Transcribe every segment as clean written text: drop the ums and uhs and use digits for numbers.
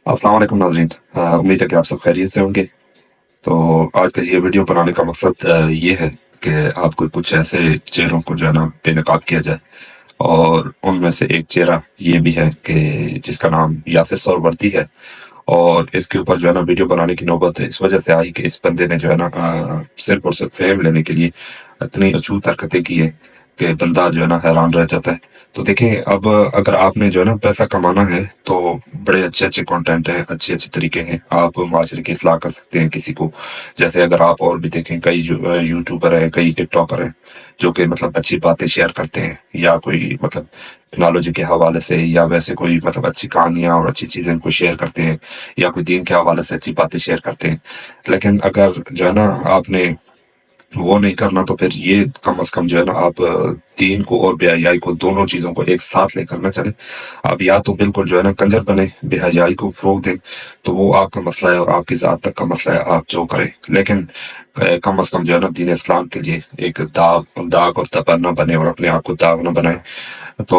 अस्सलाम वालेकुम नाज़रीन। उम्मीद है कि आप सब खैरियत से होंगे। तो आज का ये वीडियो बनाने का मकसद ये है कि आपको कुछ ऐसे चेहरों को जो है ना बेनकाब किया जाए, और उनमें से एक चेहरा ये भी है कि जिसका नाम यासिर सोहरावर्दी है। और इसके ऊपर जो है ना वीडियो बनाने की नौबत इस वजह से आई कि इस बंदे ने जो है ना सिर्फ और सिर्फ फेम लेने के लिए इतनी अछूत हरकतें की है कि बंदा जो है ना हैरान रह जाता है। तो देखें, अब अगर आपने जो है ना पैसा कमाना है तो बड़े अच्छे अच्छे कंटेंट हैं, अच्छे अच्छे तरीके हैं, आप माशरे की इस्लाह कर सकते हैं किसी को। जैसे अगर आप और भी देखें, कई यूट्यूबर हैं, कई टिकटॉकर हैं जो कि मतलब अच्छी बातें शेयर करते हैं, या कोई मतलब टेक्नोलॉजी के हवाले से, या वैसे कोई मतलब अच्छी कहानियां और अच्छी चीजें को शेयर करते हैं, या कोई दीन के हवाले से अच्छी बातें शेयर करते हैं। लेकिन अगर जो है ना आपने वो नहीं करना, तो फिर ये कम से कम जो है ना आप दीन को और बेहयाई को, दोनों चीजों को एक साथ लेकर ना चले। आप या तो बिल्कुल जो है ना कंजर बने, बेहयाई को फरोग दें, तो वो आपका मसला है और आपकी जात तक का मसला है, आप जो करें। लेकिन कम से कम जो है ना दीन इस्लाम के लिए एक दाग और तबर ना बने, और अपने आप को दाग ना बनाए। तो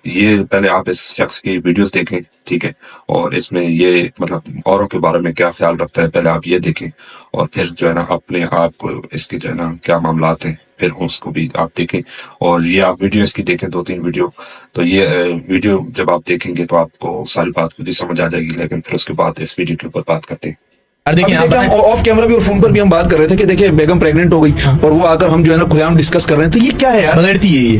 ये पहले आप इस शख्स की वीडियोस देखें, ठीक है, और इसमें ये मतलब औरों के बारे में क्या ख्याल रखता है, पहले आप ये देखें। और फिर जो है ना अपने आप को इसके जो है ना क्या मामलात हैं, फिर उसको भी आप देखें। और ये आप वीडियो इसकी देखें, 2-3 वीडियो। तो ये वीडियो जब आप देखेंगे तो आपको सारी बात खुद ही समझ आ जाएगी, लेकिन फिर उसके बाद इस वीडियो के ऊपर बात करते हैं। यार अभी देखिए देखिए हम ऑफ कैमरा भी और फोन पर भी हम बात कर रहे थे कि देखिए बेगम प्रेग्नेंट हो गई और वो आकर हम जो है ना खुलेआम डिस्कस कर रहे हैं। तो ये क्या है यार, बगैरती है ये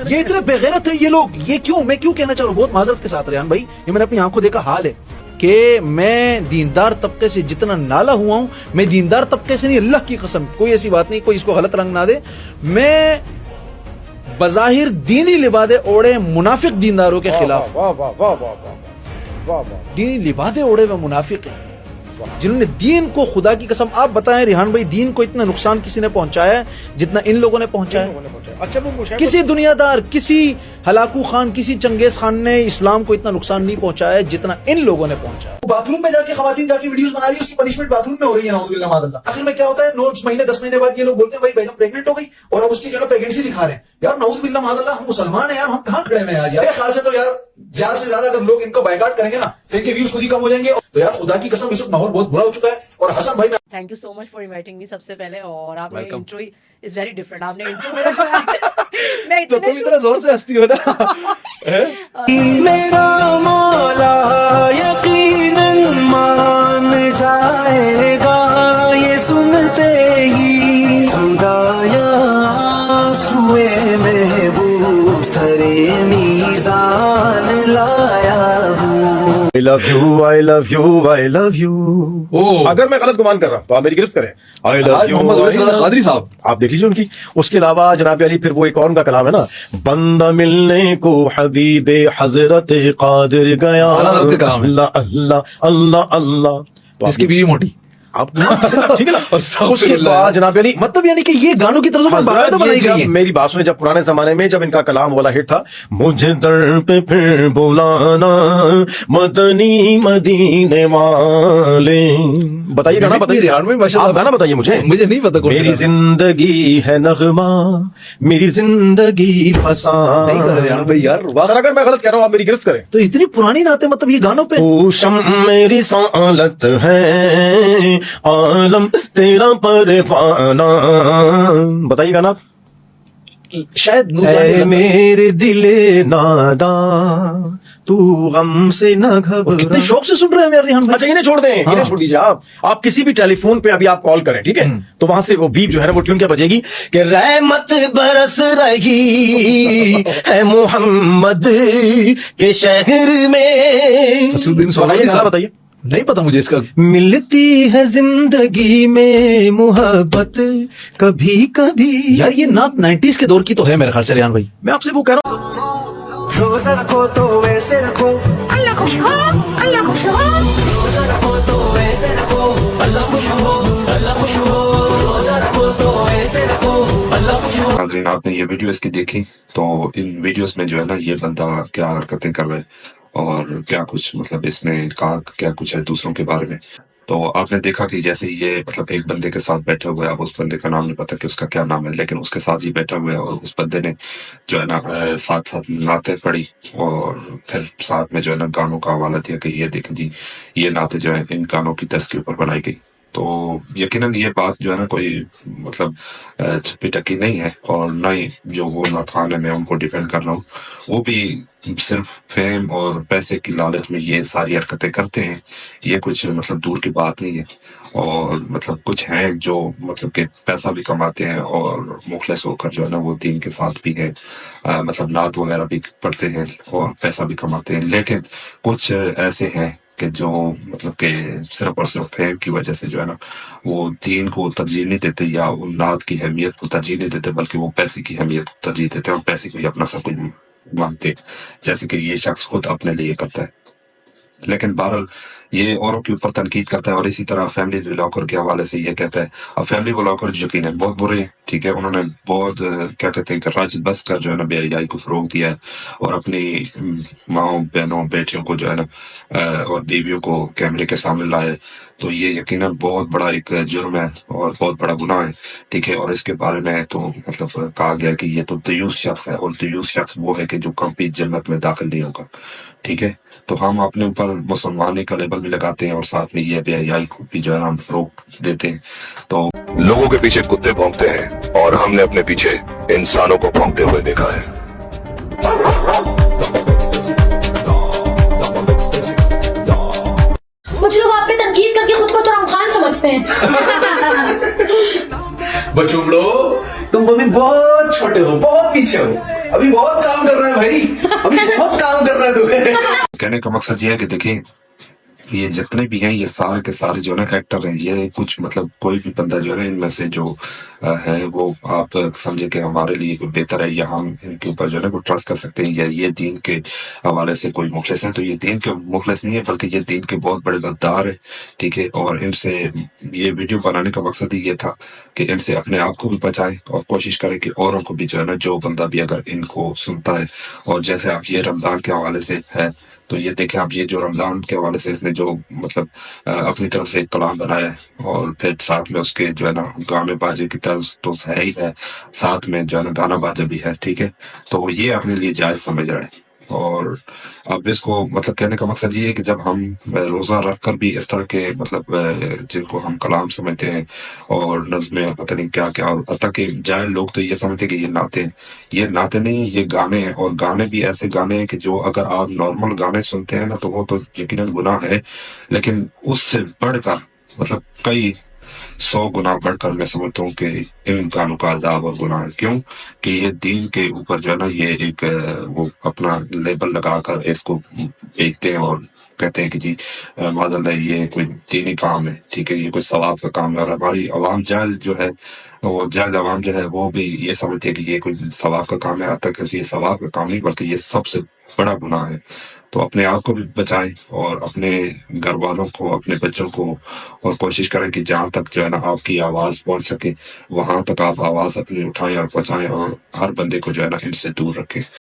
ये इतने बेगैरत है ये लोग। ये क्यों, मैं क्यों कहना चाह रहा हूँ बहुत माजरत के साथ रेहान भाई, ये मैंने अपनी आंखों देखा हाल है कि मैं दीनदार तबके से जितना नाला हुआ हूँ, मैं दीनदार तबके से नहीं, अल्लाह की कसम, कोई ऐसी बात नहीं, कोई इसको गलत रंग ना दे, मैं बज़ाहिर दीनी लिबादे ओढ़े मुनाफिक दीनदारों के खिलाफ, दीनी लिबादे ओढ़े हुए मुनाफिक हैं जिन्होंने दीन को, खुदा की कसम आप बताएं रिहान भाई, दीन को इतना नुकसान किसी ने पहुंचाया है जितना इन लोगों ने पहुंचाया? अच्छा वो किसी दुनियादार, किसी हलाकू खान, किसी चंगेज खान ने इस्लाम को इतना नुकसान नहीं पहुंचाया जितना इन लोगों ने पहुंचाया। बाथरूम में जाके खवातीन जाके वीडियोस बना रही है, उसकी पनिशमेंट बाथरूम में हो रही है ना। आखिर में क्या होता है, 9 महीने 10 महीने बाद ये लोग बोलते हैं भाई बेगम प्रेग्नेंट हो गई, और अब उसकी जगह प्रेगनेंसी दिखा रहे हैं। यार नऊज़ बिल्लाह माज़अल्लाह, हम मुसलमान हैं यार, हम कहाँ खड़े हैं आज? यार ख्याल से तो यार ज्यादा से ज्यादा अगर लोग इनको बायकॉट करेंगे ना तो इनके व्यूज खुद ही कम हो जाएंगे। तो यार खुदा की कसम इस वक्त माहौल बहुत बुरा हो चुका है। और हसन भाई, thank you so much for inviting me सबसे पहले। और आपने इंट्रो इज वेरी डिफरेंट, आपने इंट्रो मेरा जो मैं तो तुम इतना जोर से हंसती हो ना मेरा मौला यकीनन मान जाएगा ये सुनते ही, खुदाया सुए महबूब सरे मीज़ान लाया हूँ। I love you, I love you, I love you। अगर मैं गलत गुमान कर रहा हूँ तो आप मेरी गिरफ्त करें। I love you, Mohammad I Uwais love Qadri साहब, आप देख लीजिए उनकी। उसके अलावा जनाब अली, फिर वो एक और उनका कलाम है ना, बंदा मिलने को हबीबे हजरत कादिर गया, हजरत का कलाम है। अल्लाह अल्लाह अल्लाह अल्लाह। तो जिसकी बीवी मोटी, आप ठीक है ना। उसके बाद जनाब अली, मतलब यानी कि ये गानों की तरफ से बाकायदा बनाई गई है। मेरी बात सुने, जब पुराने जमाने में जब इनका कलाम वाला हिट था, मुझे दर पे फिर बुलाना मदनी मदीने वाले, बताइए गाना बताइए, रिहान में माशाल्लाह, आप गाना बताइए मुझे नहीं पता कौन सा मेरी गाना। जिंदगी है नगमा, मेरी जिंदगी फसाना। नहीं कर रहे रिहान भाई यार, वाह। सर अगर मैं गलत कह रहा हूँ आप मेरी गिरफ्त करें। तो इतनी पुरानी नाते मतलब ये गानों पे ओ शम मेरी सालत है, आलम तेरा परवाना, बताइए गाना आप। शायद ऐ मेरे दिले नादा तू गम से न घबरा। कितने शौक से सुन रहे हैं मेरे रिहान भाई। अच्छा इन्हें छोड़ दें, इन्हें छोड़ दीजिए। आप किसी भी टेलीफोन पे अभी आप कॉल करें, ठीक है, तो वहां से वो बीप जो है ना वो ट्यून क्या बजेगी कि रहमत बरस रही है मोहम्मद के शहर में। फसलुद्दीन सोहानी बताइए गाना साहब। बताइए। नहीं पता मुझे इसका। मिलती है जिंदगी में मोहब्बत कभी कभी। यार ये नात 90s के दौर की तो है मेरे ख्याल से रिहान भाई। मैं आपसे वो कह रहा हूँ, रोजा रखो तो वैसे रखो, अल्लाह खुश हो, अल्लाह खुश हो। रोजा रखो तो वैसे रखो, अल्लाह खुश हो, अल्लाह खुश हो। रोजा रखो तो वैसे रखो, अल्लाह खुश हो। नाज़रीन, आपने ये वीडियो इसकी देखी, तो इन वीडियोस में जो है ना ये बंदा क्या हरकतें कर रहा है और क्या कुछ मतलब इसने कहा, क्या कुछ है दूसरों के बारे में। تو آپ نے دیکھا کہ جیسے یہ مطلب ایک بندے کے ساتھ بیٹھے ہوئے، اب اس بندے کا نام نہیں پتا کہ اس کا کیا نام ہے، لیکن اس کے ساتھ ہی بیٹھا ہوا ہے، اور اس بندے نے جو ہے نا ساتھ ساتھ نعتیں پڑھی، اور پھر ساتھ میں جو ہے نا گانوں کا حوالہ دیا کہ یہ دیکھیں جی یہ نعتیں جو ہے ان گانوں کی طرز کے اوپر بنائی گئی۔ تو یقیناً یہ بات جو ہے نا کوئی مطلب چھپی ٹکی نہیں ہے، اور نہ ہی جو وہ نعت خوان ہے میں ان کو ڈیفینڈ کر رہا ہوں، وہ بھی صرف فیم اور پیسے کی لالچ میں یہ ساری حرکتیں کرتے ہیں، یہ کچھ مطلب دور کی بات نہیں ہے۔ اور مطلب کچھ ہیں جو مطلب کہ پیسہ بھی کماتے ہیں اور مخلص ہو کر جو ہے نا وہ دین کے ساتھ بھی ہے، مطلب نعت وغیرہ بھی پڑھتے ہیں اور پیسہ بھی کماتے ہیں، لیکن کچھ ایسے ہیں کہ جو مطلب کہ صرف اور صرف فیم کی وجہ سے جو ہے نا وہ دین کو ترجیح نہیں دیتے، یا ان نعت کی اہمیت کو ترجیح نہیں دیتے، بلکہ وہ پیسے کی اہمیت کو ترجیح دیتے ہیں اور پیسے کو ہی اپنا سب کچھ مانتے ہیں، جیسے کہ یہ شخص خود اپنے لیے کرتا ہے۔ لیکن بہرحال یہ اوروں کے اوپر تنقید کرتا ہے، اور اسی طرح فیملی بلاگر کے حوالے سے یہ کہتا ہے۔ اب فیملی بلاگر یقیناً بہت برے ہیں، ٹھیک ہے، انہوں نے بہت کیا کہتے ہیں کہ رج بس کر جو ہے نا بے حیائی کو فروغ دیا ہے، اور اپنی ماؤں بہنوں بیٹیوں کو جو ہے نا اور بیویوں کو کیمرے کے سامنے لائے، تو یہ یقیناً بہت بڑا ایک جرم ہے اور بہت بڑا گناہ ہے، ٹھیک ہے۔ اور اس کے بارے میں تو مطلب کہا گیا کہ یہ تو دیوس شخص ہے، اور دیوس شخص وہ ہے کہ جو کبھی جنت میں داخل نہیں ہوگا، ٹھیک ہے۔ تو ہم اپنے اوپر مسلمانی کا لیبل بھی لگاتے ہیں، اور ساتھ میں یہ بے حیائی کو بھی جو ہے نا ہم فروغ دیتے ہیں۔ تو لوگوں کے پیچھے کتے بھونکتے ہیں اور ہم نے اپنے پیچھے انسانوں کو بھونکتے ہوئے دیکھا ہے۔ کچھ لوگ آپ پہ تنقید کر کے خود کو تو خان سمجھتے ہیں۔ بچوڑو تم ابھی بہت چھوٹے ہو، بہت پیچھے ہو، ابھی بہت کام کر رہے ہیں بھائی، ابھی بہت کام کر رہے ہیں تمہیں۔ کہنے کا مقصد یہ ہے کہ دیکھیں یہ جتنے بھی ہیں یہ سارے کے سارے جو ہے نا ایکٹر ہیں، یہ کچھ مطلب کوئی بھی بندہ جو ہے نا ان میں سے جو ہے وہ آپ سمجھے کہ ہمارے لیے کوئی بہتر ہے، یا ہم ان کے اوپر جو ہے نا کوئی ٹرسٹ کر سکتے ہیں، یا یہ دین کے حوالے سے کوئی مخلص ہے، تو یہ دین کے مخلص نہیں ہے، بلکہ یہ دین کے بہت بڑے غدار ہے، ٹھیک ہے۔ اور ان سے یہ ویڈیو بنانے کا مقصد ہی یہ تھا کہ ان سے اپنے آپ کو بھی بچائیں، اور کوشش کریں کہ اوروں کو بھی جو ہے نا جو بندہ بھی اگر ان کو سنتا ہے، اور جیسے آپ یہ رمضان کے حوالے سے ہے، تو یہ دیکھیں آپ یہ جو رمضان کے حوالے سے اس نے جو مطلب اپنی طرف سے ایک کلام بنایا ہے، اور پھر ساتھ میں اس کے جو ہے نا گانے باجے کی طرز تو ہے ہی ہے، ساتھ میں جو ہے نا گانا باجا بھی ہے، ٹھیک ہے۔ تو یہ اپنے لیے جائز سمجھ رہا ہے، اور اب اس کو مطلب کہنے کا مقصد یہ ہے کہ جب ہم روزہ رکھ کر بھی اس طرح کے مطلب جن کو ہم کلام سمجھتے ہیں اور نظمیں پتہ نہیں کیا کیا، اور حتیٰ کہ جاہل لوگ تو یہ سمجھتے ہیں کہ یہ نعتیں ہیں، یہ نعتیں نہیں، یہ گانے ہیں، اور گانے بھی ایسے گانے ہیں کہ جو اگر آپ نارمل گانے سنتے ہیں نا تو وہ تو یقیناً گناہ ہے، لیکن اس سے بڑھ کر مطلب کئی 100 گنا بڑھ کر میں سمجھتا ہوں کہ ان گانوں کا عذاب اور گناہ ہے۔ کیوں کہ یہ دین کے اوپر جو ہے نا یہ ایک وہ اپنا لیبل لگا کر اس کو بیچتے ہیں، اور کہتے ہیں کہ جی معاذ اللہ یہ کوئی دینی کام ہے، ٹھیک ہے، یہ کوئی ثواب کا کام ہے۔ اور ہماری عوام جاہل جو ہے، وہ جاہل عوام جو ہے وہ بھی یہ سمجھتے ہیں کہ یہ کوئی ثواب کا کام ہے، حتیٰ کہ یہ ثواب کا کام نہیں بلکہ یہ سب سے بڑا گناہ ہے۔ تو اپنے آپ کو بھی بچائیں، اور اپنے گھر والوں کو، اپنے بچوں کو، اور کوشش کریں کہ جہاں تک جو ہے نا آپ کی آواز پہنچ سکے وہاں تک آپ آواز اپنی اٹھائیں اور پہنچائیں، اور ہر بندے کو جو ہے نا ان سے دور رکھیں۔